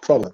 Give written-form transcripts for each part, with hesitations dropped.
problem.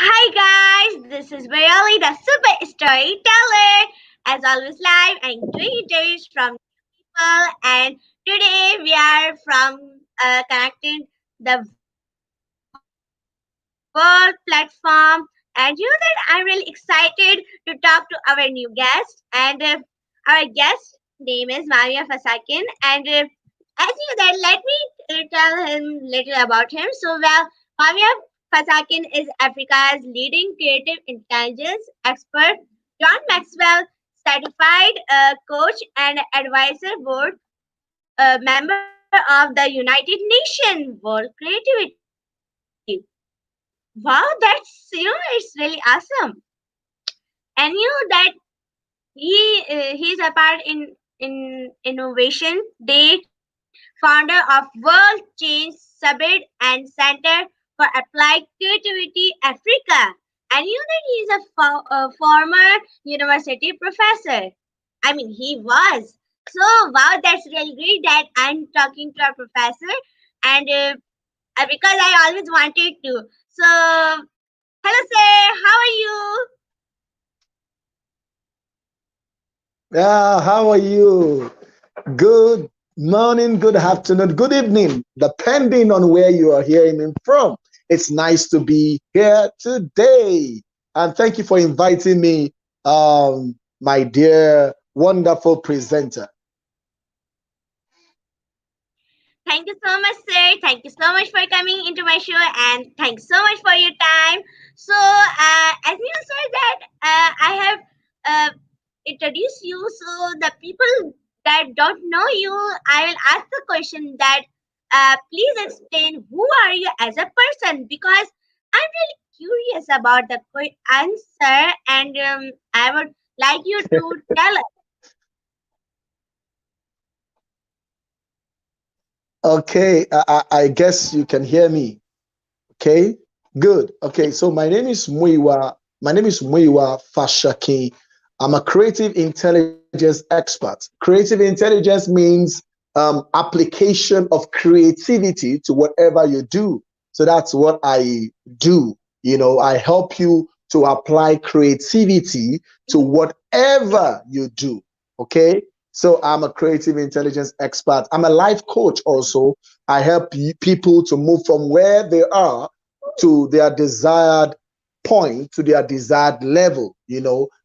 Hi guys, this is Bareerah, the super storyteller. As always, live and greetings from people. And today we are from connecting the world platform. And you know that I'm really excited to talk to our new guest. And our guest name is Muyiwa Fasakin. And as you that, let me tell him little about him. So Muyiwa Fasakin is Africa's leading creative intelligence expert. John Maxwell, certified coach and advisor board member of the United Nations World Creativity. Wow, it's really awesome. And that he's a part in Innovation Day, founder of World Change Summit and Center for Applied Creativity Africa. And that he's a former university professor. I mean, he was. So wow, that's really great that I'm talking to a professor, and because I always wanted to. So hello, sir. How are you? Yeah, how are you? Good morning, good afternoon, good evening, depending on where you are hearing me from. It's nice to be here today. And thank you for inviting me, my dear, wonderful presenter. Thank you so much, sir. Thank you so much for coming into my show, and thanks so much for your time. So, as you said that I have introduced you, so the people that don't know you, I will ask the question that please explain who are you as a person, because I'm really curious about the answer, and I would like you to tell us. Okay, I guess you can hear me. Okay, good. Okay, so my name is Muyiwa. My name is Muyiwa Fasakin. I'm a creative intelligence expert. Creative intelligence means application of creativity to whatever you do. So that's what I do. I help you to apply creativity to whatever you do. Okay, so I'm a creative intelligence expert. I'm a life coach also. I help people to move from where they are to their desired point, to their desired level.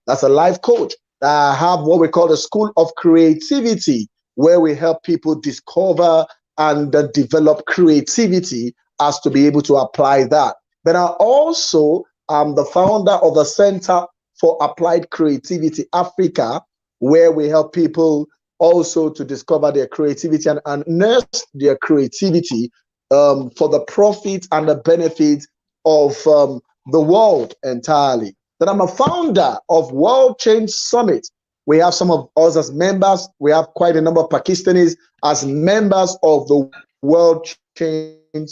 That's a life coach. I have what we call the School of Creativity, where we help people discover and develop creativity as to be able to apply that. Then I also am the founder of the Center for Applied Creativity Africa, where we help people also to discover their creativity and nurse their creativity for the profit and the benefit of the world entirely. Then I'm a founder of World Change Summit. We have some of us as members. We have quite a number of Pakistanis as members of the World Change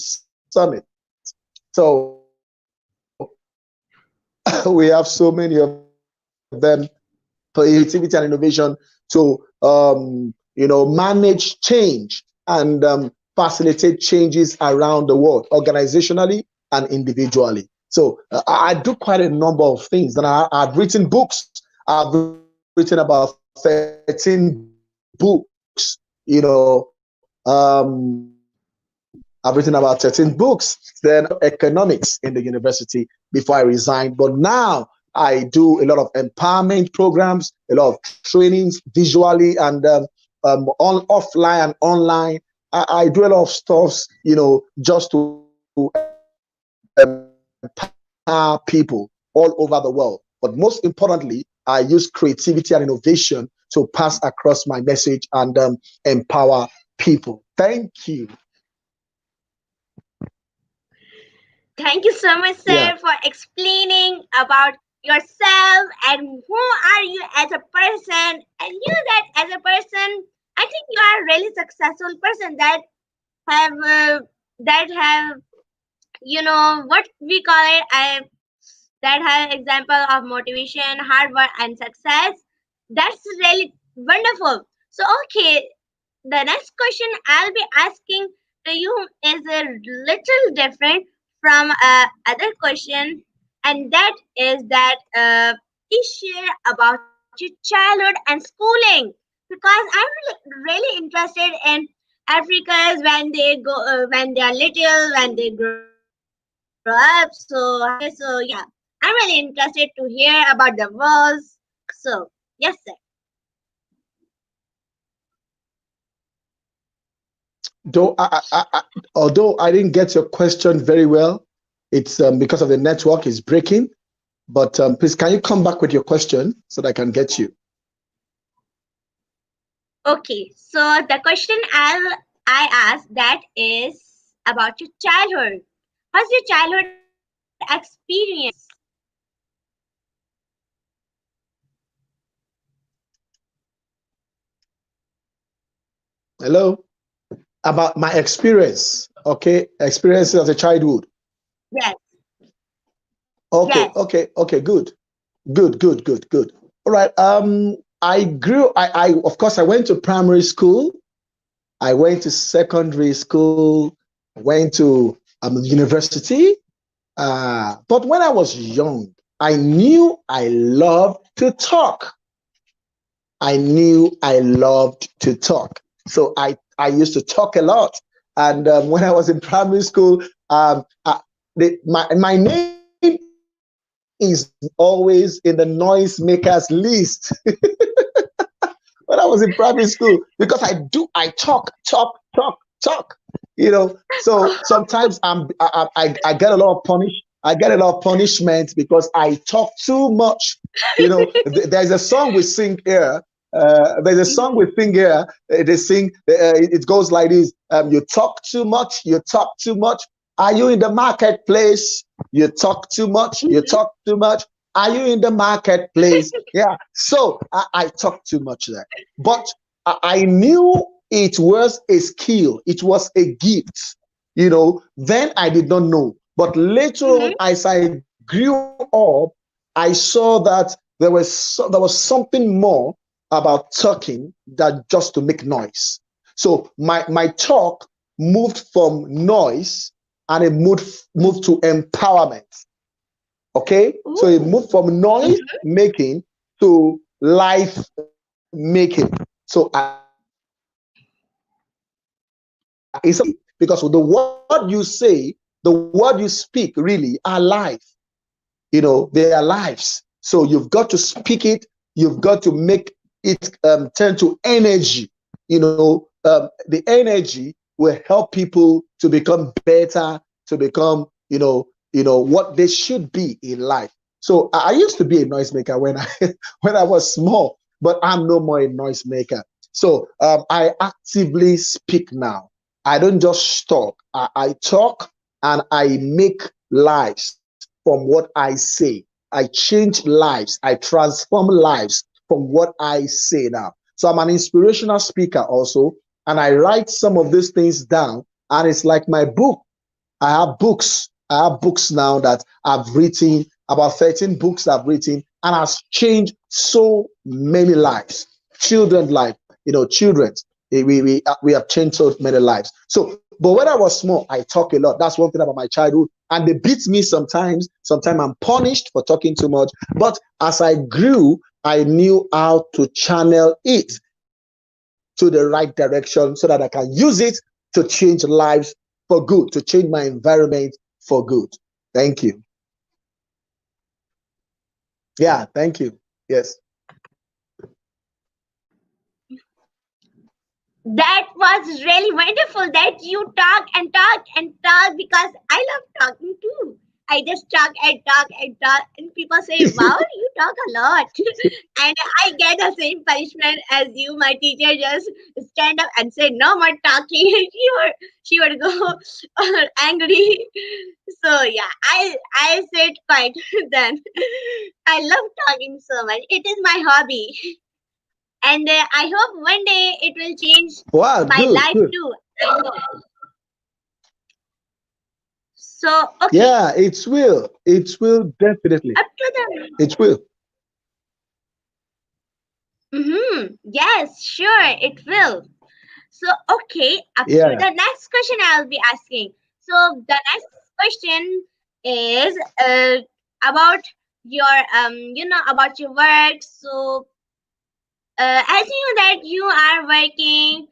Summit. So we have so many of them, creativity and innovation, to manage change and facilitate changes around the world, organizationally and individually. So I do quite a number of things, and I've written books. I've written about 13 books. I've written about 13 books. Then economics in the university before I resigned, but now I do a lot of empowerment programs, a lot of trainings visually and on offline and online. I do a lot of stuff, just to empower people all over the world. But most importantly, I use creativity and innovation to pass across my message and empower people. Thank you. Thank you so much, Yeah. sir, for explaining about yourself and who are you as a person. And you that as a person, I think you are a really successful person have that have what we call it. That have example of motivation, hard work, and success. That's really wonderful. So okay, the next question I'll be asking to you is a little different from other question, and that is that please share about your childhood and schooling, because I'm really interested in Africans when they go when they are little, when they grow up. So yeah, I'm really interested to hear about the walls. So yes, sir. Though although I didn't get your question very well, it's because of the network is breaking. But please, can you come back with your question so that I can get you? Okay, so the question I ask that is about your childhood. How's your childhood experience? Hello? About my experience, okay? Experiences as a childhood. Yes, Okay, yes. okay, okay, good. Good, good, good, good. All right. I of course I went to primary school. I went to secondary school, went to university. But when I was young, I knew I loved to talk. I knew I loved to talk. So I used to talk a lot. And when I was in primary school, my name is always in the noisemakers list when I was in primary school because I talk, talk, talk, talk. So sometimes I get a lot of I get a lot of punishment because I talk too much. There's a song we sing here. There's a song we sing here. They sing. It goes like this: You talk too much. You talk too much. Are you in the marketplace? You talk too much. You Mhm. talk too much. Are you in the marketplace? Yeah. So I talk too much there. But I knew it was a skill, it was a gift. Then I did not know. But later on, Mhm. as I grew up, I saw that there was something more about talking than just to make noise. So my talk moved from noise and it moved to empowerment. Okay, so it Ooh. moved from noise Mhm. making to life making. So it's because the word you say, the word you speak really are life. They are lives. So you've got to speak it. You've got to make it turn to energy. The energy will help people to become better, to become, what they should be in life. So I used to be a noisemaker when I when I was small, but I'm no more a noisemaker. So I actively speak now. I don't just talk. I talk and I make lives from what I say. I change lives. I transform lives from what I say now. So I'm an inspirational speaker also, and I write some of these things down, and it's like my book. I have books. I have books now that I've written, about 13 books I've written, and has changed so many lives. Children's life, children. We have changed so many lives. So, but when I was small, I talk a lot. That's one thing about my childhood. And they beat me sometimes. Sometimes I'm punished for talking too much. But as I grew, I knew how to channel it to the right direction so that I can use it to change lives for good, to change my environment for good. Thank you. Yeah, thank you. Yes. That was really wonderful that you talk and talk and talk, because I love talking too. I just talk and talk and talk, and people say, "Wow, you talk a lot," and I get the same punishment as you. My teacher just stand up and say, "No more talking." She would go angry. So yeah, I said quite then. I love talking so much. It is my hobby, and I hope one day it will change Wow, my good, life good. too. I hope. So okay, Yeah, it will. It will definitely. up to the It will. yes, sure, it will. So okay, up to Yeah, the next question I'll be asking. So the next question is about your about your work. So as you know that you are working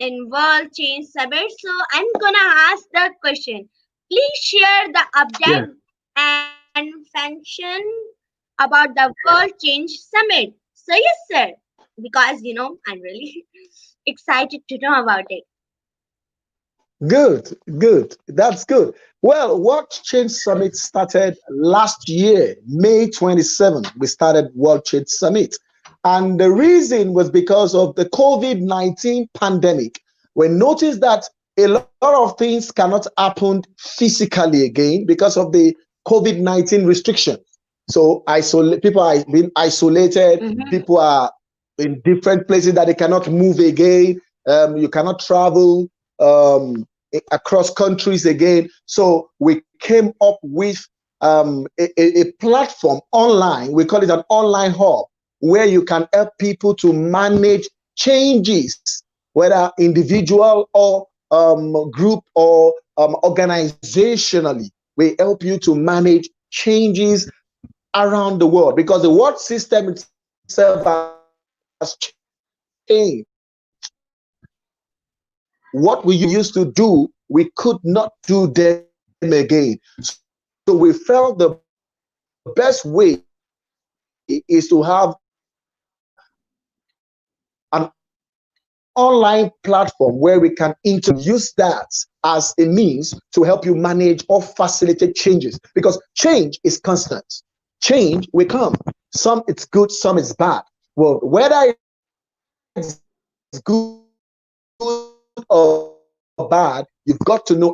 in World Change Summit, so I'm gonna ask the question. Please share the yeah. update and function about the World Change Summit. So yes, sir, because I'm really excited to know about it. Good, good. That's good. Well, World Change Summit started last year, May 27th. We started World Change Summit. And the reason was because of the COVID-19 pandemic. We noticed that a lot of things cannot happen physically again because of the COVID-19 restrictions. So people are being isolated, Mm-hmm. people are in different places that they cannot move again. You cannot travel. Across countries again. So we came up with a platform online. We call it an online hub where you can help people to manage changes, whether individual or group or organizationally. We help you to manage changes around the world because the world system itself has changed. What we used to do, we could not do them again. So we felt the best way is to have an online platform where we can interact and use that as a means to help you manage or facilitate changes because change is constant. Change will come. Some it's good, some it's bad. Well, whether it's good or bad, you've got to know how to manage changes. So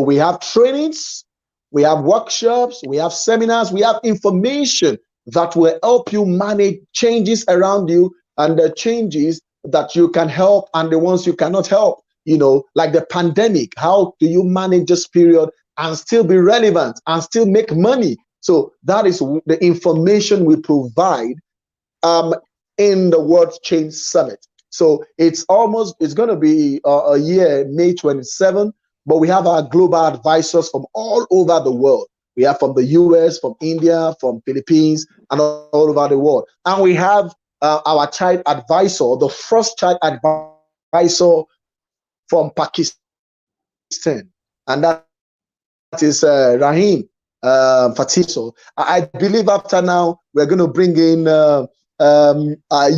we have trainings, we have workshops, we have seminars, we have information that will help you manage changes around you and the changes that you can help and the ones you cannot help. Like the pandemic, how do you manage this period and still be relevant and still make money? So that is the information we provide um, in the World Change Summit. So it's going to be a year, May 27, but we have our global advisors from all over the world. We have from the US, from India, from Philippines, and all over the world. And we have our child advisor, the first child advisor from Pakistan, and that is Rahim Fatim. So I believe after now we're going to bring in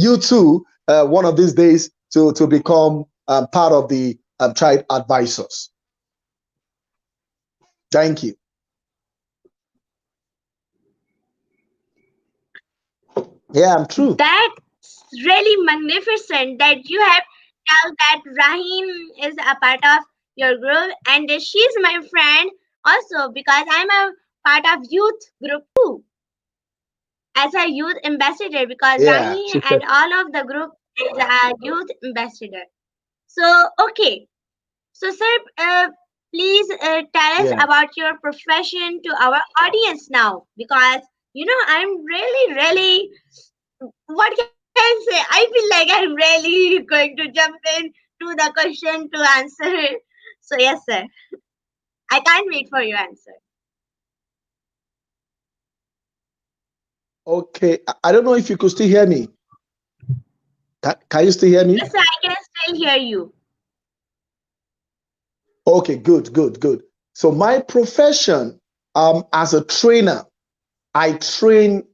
you two one of these days to become part of the child advisors. Thank you. Yeah, I'm true. That's really magnificent that you have told that Rahim is a part of your group, and she's my friend also because I'm a part of youth group too as a youth ambassador because Yeah, Rahim she said. and all of the group is a youth ambassador. So okay, so sir, please tell us Yeah. about your profession to our audience now because I'm really what can I say? I feel like I'm really going to jump in to the question to answer. So yes, sir. I can't wait for your answer. Okay. I don't know if you could still hear me. Can you still hear me? Yes, sir. I can still hear you. Okay, good, good, good. So my profession as a trainer, I train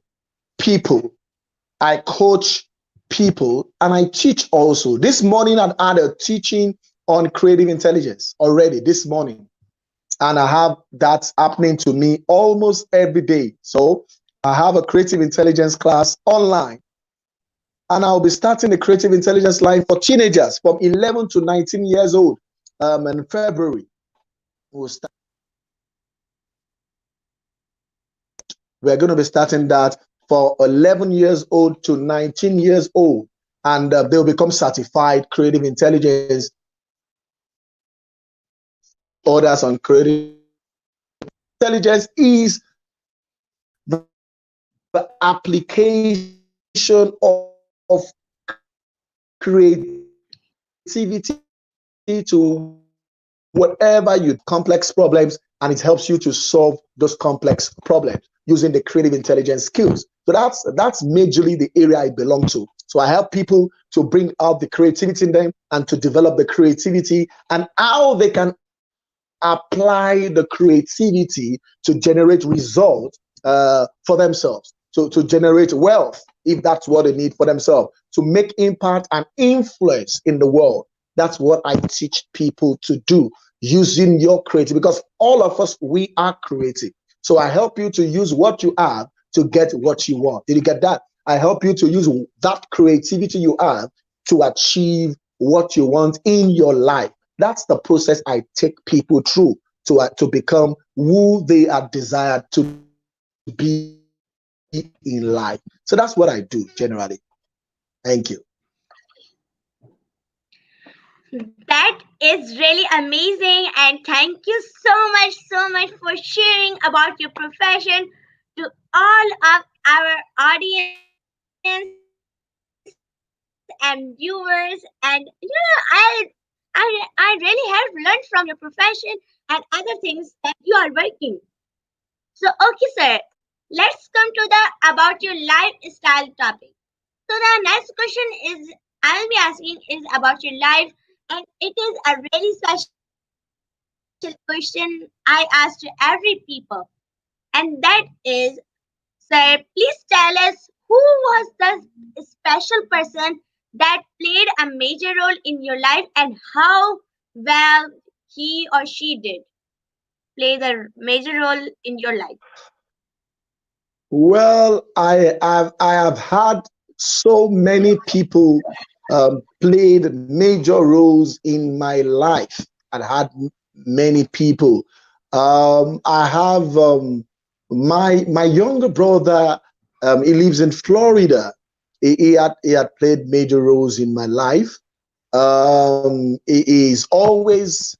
people, I coach people, and I teach also. This morning I had a teaching on creative intelligence already this morning. and I have that happening to me almost every day. So I have a creative intelligence class online, and I'll be starting the creative intelligence line for teenagers from 11 to 19 years old in February. We're going to be starting that for 11 years old to 19 years old, and they'll become certified creative intelligence. Orders on creative intelligence is the application of creativity to whatever you complex problems, and it helps you to solve those complex problems using the creative intelligence skills. So that's majorly the area I belong to. So I help people to bring out the creativity in them and to develop the creativity and how they can apply the creativity to generate results for themselves, to generate wealth, if that's what they need for themselves, to make impact and influence in the world. That's what I teach people to do using your creativity, because all of us, we are creative. So I help you to use what you have to get what you want. Did you get that? I help you to use that creativity you have to achieve what you want in your life. That's the process I take people through to become who they are desired to be in life. So that's what I do generally. Thank you. That is really amazing, and thank you so much for sharing about your profession to all of our audience and viewers. And I really have learned from your profession and other things that you are working. So okay, sir, let's come to the about your lifestyle topic. So the next question is I'll be asking is about your life, and it is a really special question I ask to every people, and that is, sir, please tell us who was the special person that played a major role in your life and how well he or she did play the major role in your life. Well, I have had so many people played major roles in my life. I had many people. I have my younger brother. He lives in Florida. He had played major roles in my life. He is always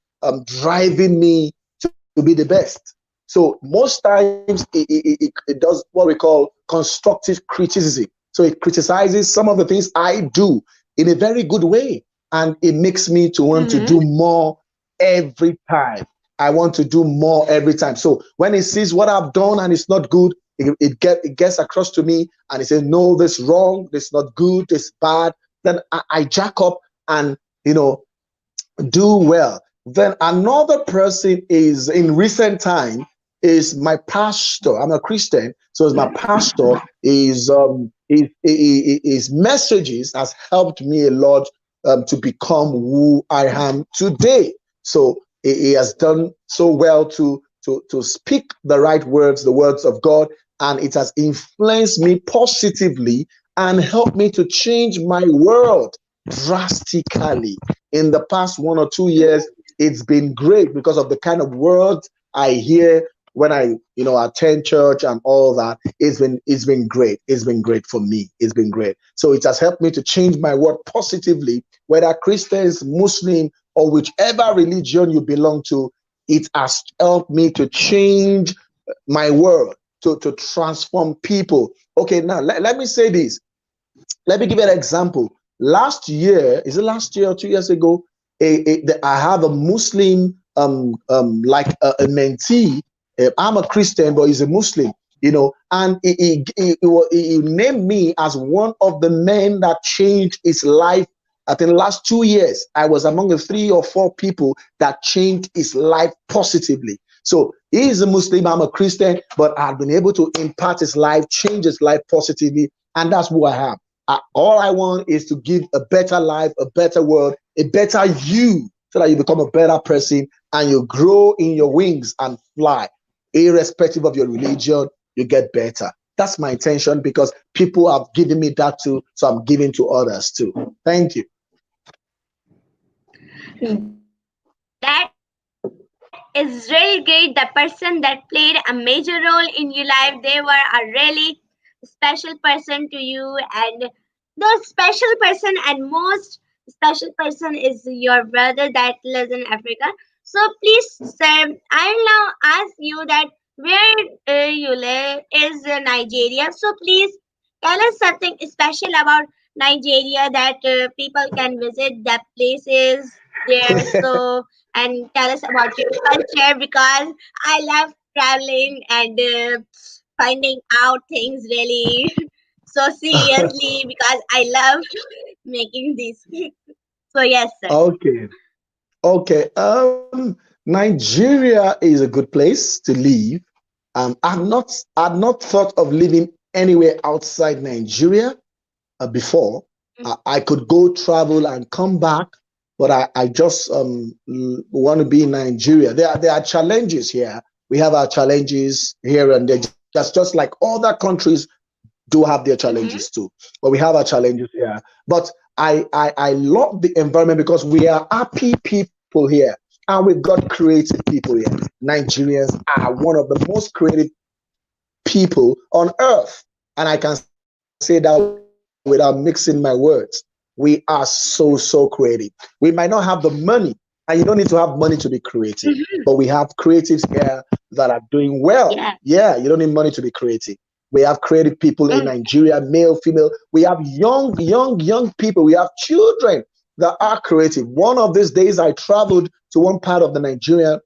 driving me to be the best. So most times it does what we call constructive criticism. So it criticizes some of the things I do in a very good way, and it makes me to want to do more every time. I want to do more every time. So when he sees what I've done and it's not good, it gets across to me, and he says, "No, this wrong. This not good. This bad." Then I jack up and do well. Then another person is in recent time is my pastor. I'm a Christian, so as my pastor his messages has helped me a lot to become who I am today. So he has done so well to speak the right words, the words of God, and it has influenced me positively and helped me to change my world drastically. In the past 1 or 2 years, it's been great because of the kind of words I hear when I attend church and all that. It's been great. It's been great for me. It's been great. So it has helped me to change my world positively, whether Christians, Muslim, or whichever religion you belong to. It has helped me to change my world, to transform people. Okay, now let me say this. Let me give you an example. Last year, is it last year or 2 years ago? I have a Muslim, like a mentee. I'm a Christian, but he's a Muslim, and he named me as one of the men that changed his life. I think the last 2 years, I was among the 3 or 4 people that changed his life positively. So he is a Muslim, I'm a Christian, but I've been able to impact his life, change his life positively, and that's who I am. All I want is to give a better life, a better world, a better you so that you become a better person and you grow in your wings and fly. Irrespective of your religion, you get better. That's my intention because people have given me that too, so I'm giving to others too. Thank you. That is really great. The person that played a major role in your life, they were a really special person to you, and the special person and most special person is your brother that lives in Africa. So please, sir, I'll now ask you that where you live is Nigeria. So please tell us something special about Nigeria that people can visit the places there. So and tell us about your culture because I love traveling and finding out things really so seriously because I love making these. So yes, sir. Okay. Okay. Nigeria is a good place to live. I've not thought of living anywhere outside Nigeria before. I could go travel and come back, but I just want to be in Nigeria. There are challenges here. We have our challenges here and there, just like other countries do have their Mm-hmm. challenges too. But we have our challenges here. But I love the environment because we are happy people here and we've got creative people here. Nigerians are one of the most creative people on earth. And I can say that without mixing my words. We are so creative. We might not have the money, and you don't need to have money to be creative, but we have creatives here that are doing well. Yeah. Yeah, you don't need money to be creative. We have creative people in Mm. Nigeria, male, female. We have young people. We have children that are creative. One of these days, I traveled to one part of the Nigeria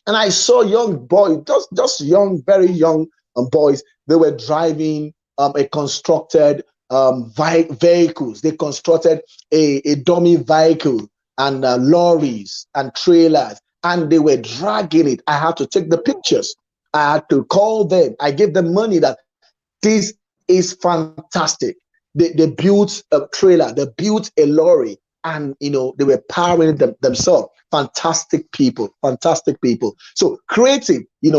and I saw young boys, just young, very young boys. They were driving a constructed vehicles. They constructed a dummy vehicle and lorries and trailers, and they were dragging it. I had to take the pictures. I had to call them. I gave them money that this is fantastic. They built a trailer, they built a lorry, and they were powering themselves. Fantastic people. So creative. They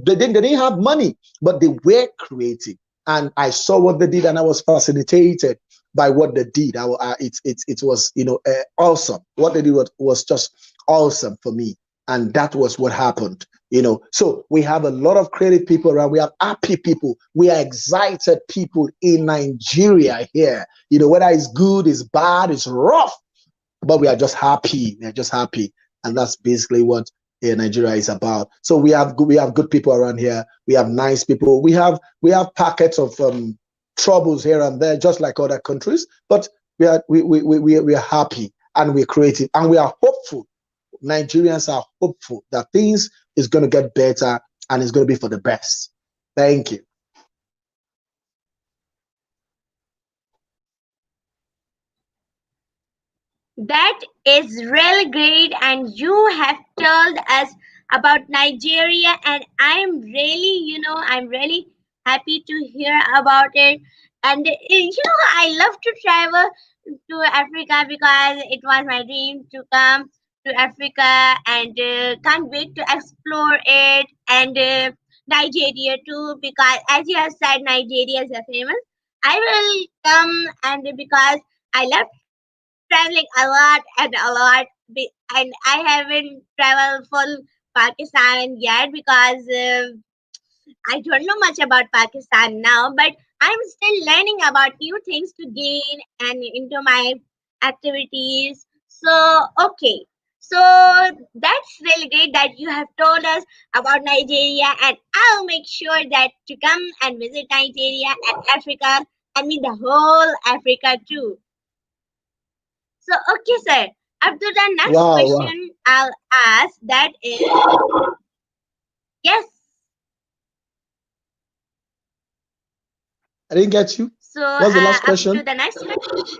didn't have money, but they were creative, and I saw what they did, and I was fascinated by what they did. It was awesome. What they did was just awesome for me, and that was what happened. So we have a lot of creative people around. We have happy people. We are excited people in Nigeria here. Whether it's good, it's bad, it's rough, but we are just happy. We are just happy, and that's basically what Nigeria is about. So we have good people around here. We have nice people. We have packets of troubles here and there, just like other countries. But we are happy and we're creative and we are hopeful. Nigerians are hopeful that things is going to get better and it's going to be for the best. Thank you. That is really great, and you have told us about Nigeria, and I'm really happy to hear about it. And I love to travel to Africa because it was my dream to come to Africa, and can't wait to explore it. And Nigeria too, because as you have said, Nigeria is a famous. I will come, and because I love traveling a lot and a lot. And I haven't traveled full Pakistan yet because I don't know much about Pakistan now, but I'm still learning about new things to gain and into my activities. So, okay. So that's really great that you have told us about Nigeria, and I'll make sure that to come and visit Nigeria and Africa and meet the whole Africa too. So, okay, sir. Up to the next Wow, wow. question I'll ask that is yes. I didn't get you. So, What's the last up to question? the next question.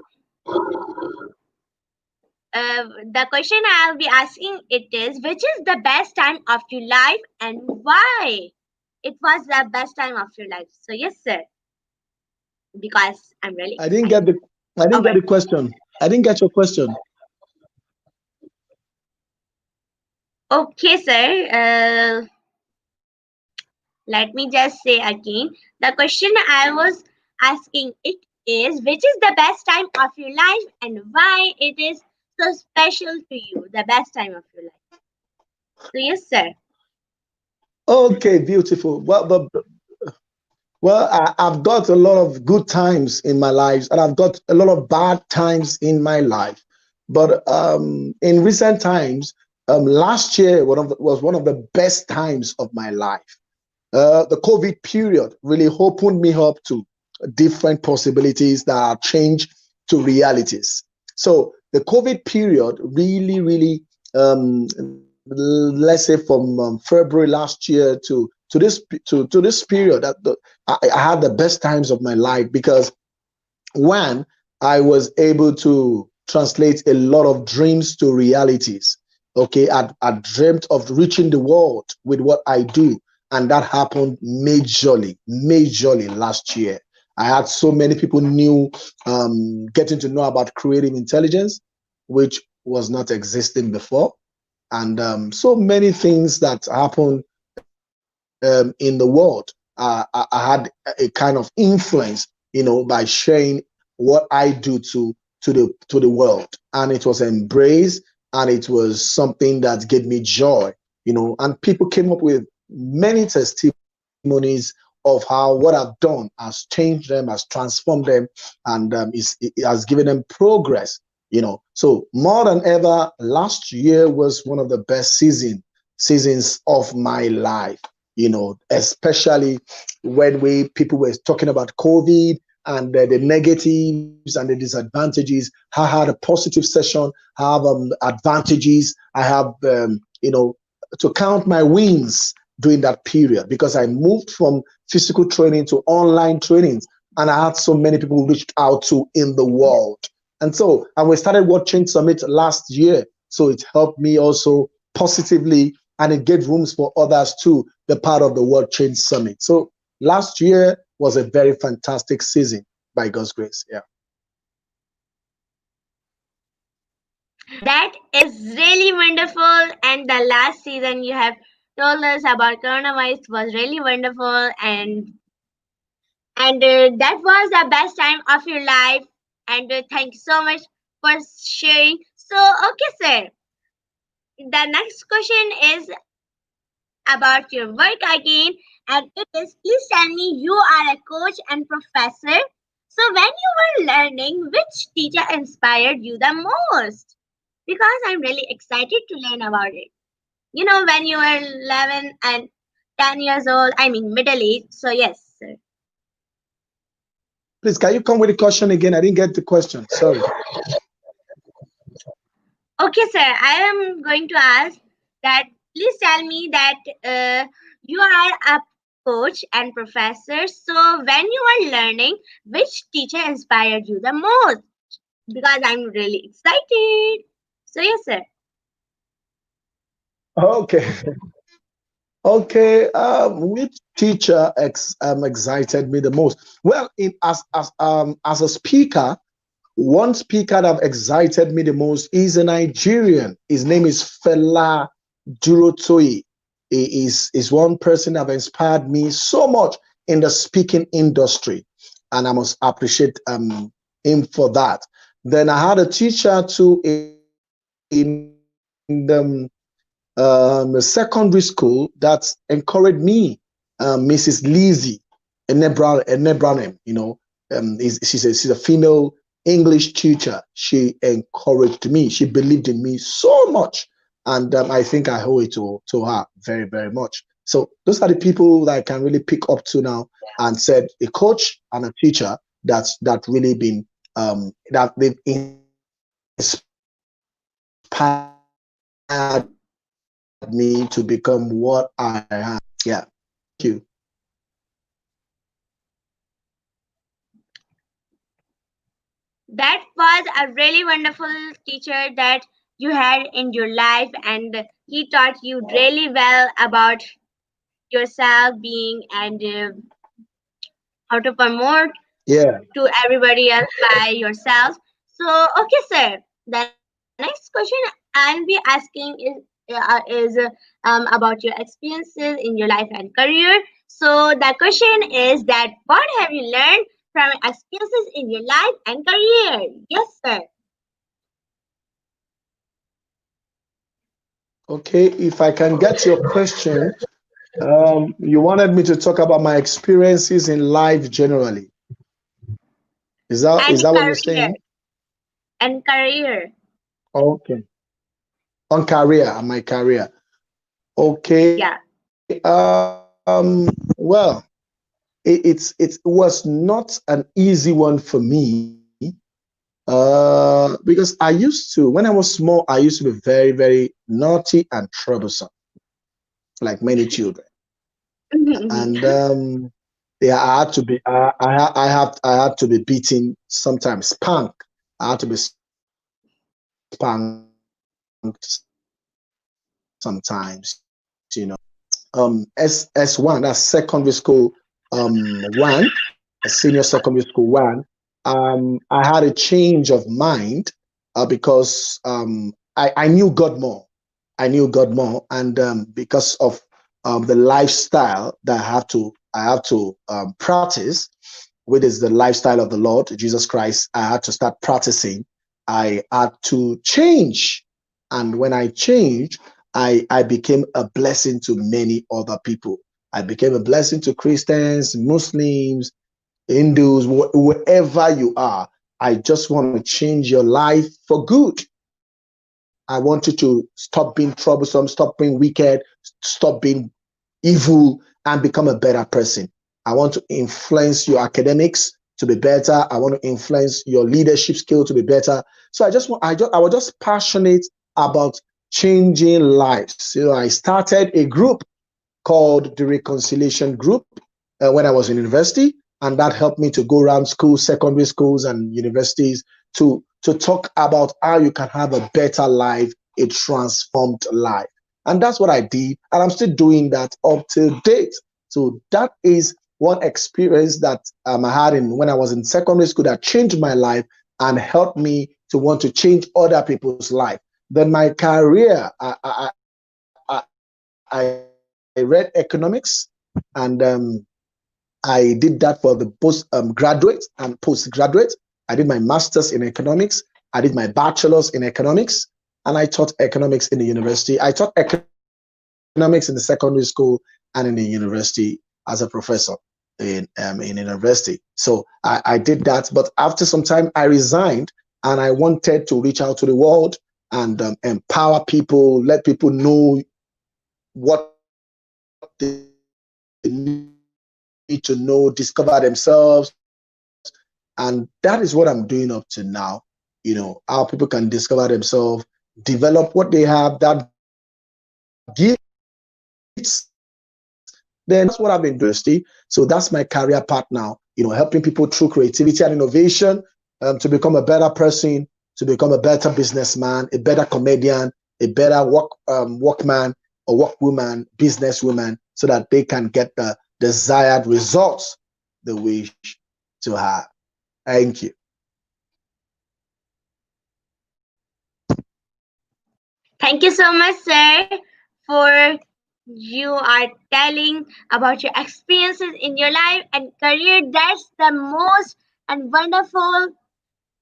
The question I'll be asking it is which is the best time of your life and why it was the best time of your life. So, yes, sir, because I'm really I didn't get excited. the I didn't get Over. the question. I didn't get your question. Okay, sir. Let me just say again. The question I was asking it is, which is the best time of your life and why it is so special to you? The best time of your life. So yes, sir. Okay, beautiful. I've got a lot of good times in my life, and I've got a lot of bad times in my life. But in recent times, last year was one of the best times of my life. The COVID period really opened me up to different possibilities that are changed to realities. So the COVID period really, let's say from February last year to this period, I had the best times of my life because one, I was able to translate a lot of dreams to realities. Okay, I dreamt of reaching the world with what I do, and that happened majorly last year. I had so many people new getting to know about creative intelligence, which was not existing before, and so many things that happened in the world. I had a kind of influence, by sharing what I do to the world, and it was embraced, and it was something that gave me joy, and people came up with many testimonies of how what I've done has changed them, has transformed them, and it has given them progress. So more than ever, last year was one of the best seasons of my life, especially when we people were talking about COVID and the negatives and the disadvantages. I had a positive session. I have advantages. I have, to count my wins during that period because I moved from physical training to online trainings, and I had so many people reached out to in the world. And we started World Change Summit last year. So it helped me also positively, and it gave rooms for others to be part of the World Change Summit. So last year was a very fantastic season by God's grace. Yeah. That is really wonderful. And the last season you have told us about coronavirus was really wonderful, and that was the best time of your life. And thank you so much for sharing. So, okay, sir. The next question is about your work again, and it is, please tell me, you are a coach and professor. So, when you were learning, which teacher inspired you the most? Because I'm really excited to learn about it. When you were 11 and 10 years old, I mean, middle age. So, yes, sir. Please, can you come with the question again? I didn't get the question. Sorry. Okay, sir, I am going to ask that please tell me that you are a coach and professor. So, when you were learning, which teacher inspired you the most? Because I'm really excited. So, yes, sir. Okay. Okay. Which teacher excited me the most? Well, as a speaker, one speaker that excited me the most is a Nigerian. His name is Fela Durotoye. He is one person that inspired me so much in the speaking industry, and I must appreciate him for that. Then I had a teacher too in the secondary school that encouraged me, Mrs. Lizzie Enebranhem. She's a female English teacher. She encouraged me. She believed in me so much, and I think I owe it to her very much. So those are the people that I can really pick up to now, and said a coach and a teacher that really been that they've inspired me to become what I am. Yeah. Thank you. That was a really wonderful teacher that you had in your life, and he taught you really well about yourself being and how to promote Yeah. to everybody else by yourself. So, okay, sir. The next question I'll be asking is is about your experiences in your life and career. So the question is that what have you learned from your experiences in your life and career? Yes, sir. Okay, if I can get your question, you wanted me to talk about my experiences in life generally. And Is that what you're career. saying? And career. Okay. On career, my career. Okay. Yeah. Well, it was not an easy one for me. Because I used to, when I was small, I used to be very, very naughty and troublesome, like many children. And yeah, I had to be, I had to be beaten, sometimes spanked. I had to be spanked sometimes, S1, that's secondary school, one, a senior secondary school one. I had a change of mind because I knew God more. I knew God more, and because of the lifestyle that I have to practice, which is the lifestyle of the Lord Jesus Christ. I had to start practicing. I had to change, and when I changed, I became a blessing to many other people. I became a blessing to Christians, Muslims, Hindus, wherever you are. I just want to change your life for good. I want you to stop being troublesome, stop being wicked, stop being evil, and become a better person. I want to influence your academics to be better. I want to influence your leadership skill to be better. So I was just passionate about changing lives. I started a group called the Reconciliation Group when I was in university, and that helped me to go around schools, secondary schools, and universities to talk about how you can have a better life, a transformed life. And that's what I did, and I'm still doing that up to date. So that is one experience that I had when I was in secondary school that changed my life and helped me to want to change other people's life. Then my career, I read economics, and I did that for the post graduate and postgraduate. I did my master's in economics. I did my bachelor's in economics, and I taught economics in the university. I taught economics in the secondary school and in the university as a professor in university. So I did that, but after some time, I resigned, and I wanted to reach out to the world and empower people, let people know what they need to know, discover themselves. And that is what I'm doing up to now. How people can discover themselves, develop what they have, that gifts. Then that's what I've been doing. So that's my career path now, helping people through creativity and innovation to become a better person, to become a better businessman, a better comedian, a better workman or workwoman, businesswoman, so that they can get the desired results they wish to have. Thank you. Thank you so much, sir, for you are telling about your experiences in your life and career. That's the most and wonderful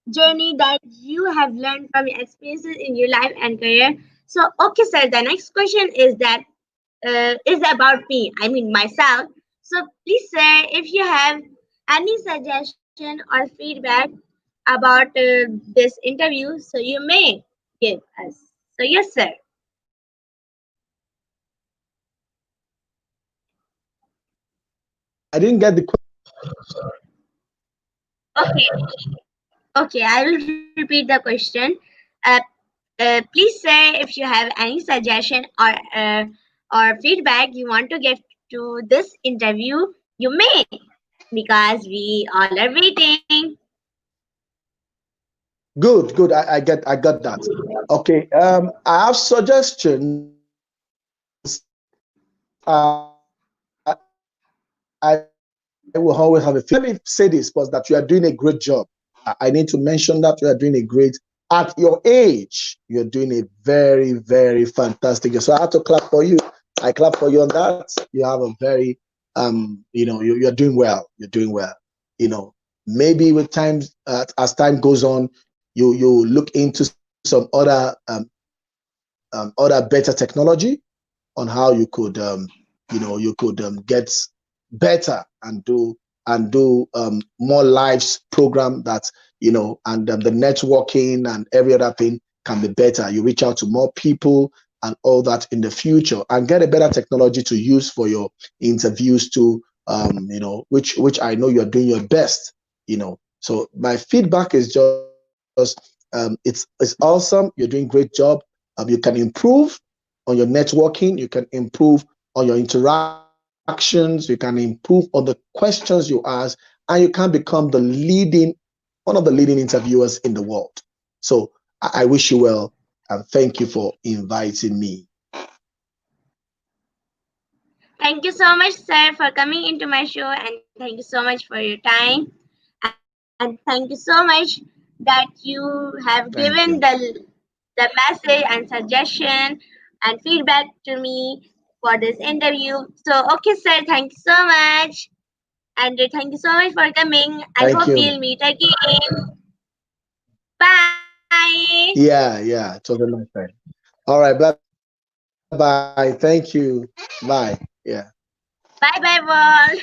journey that you have learned from your experiences in your life and career. So, okay, sir, the next question is about me. I mean myself. So, please, sir, if you have any suggestion or feedback about this interview, so you may give us. So, yes, sir. I didn't get the question. Okay, okay, I will repeat the question. Uh, please say if you have any suggestion or feedback you want to give to this interview, you may, because we all are waiting. Good. I got that. Okay. I have suggestions. I will always have a few. Let me say this, but that you are doing a great job. I need to mention that you are doing a great at your age, you're doing a very, very fantastic job. So I have to clap for you. I clap for you on that. You have a very, you're doing well. You're doing well. Maybe with time, as time goes on, you look into some other better technology on how you could, get better and do more lives program that and the networking and every other thing can be better. You reach out to more people and all that in the future and get a better technology to use for your interviews too. Which I know you're doing your best. So my feedback is just it's awesome. You're doing great job. You can improve on your networking. You can improve on your interactions. You can improve on the questions you ask, and you can become one of the leading interviewers in the world. So I wish you well, and thank you for inviting me. Thank you so much, sir, for coming into my show, and thank you so much for your time. And thank you so much that you have given Thank you. the message and suggestion and feedback to me for this interview. So, okay, sir, thank you so much. And thank you so much for coming. I Thank hope you. we'll meet again. Bye. Yeah, it was a nice time. All right, bye bye. Thank you. Bye. Yeah. Bye bye, world.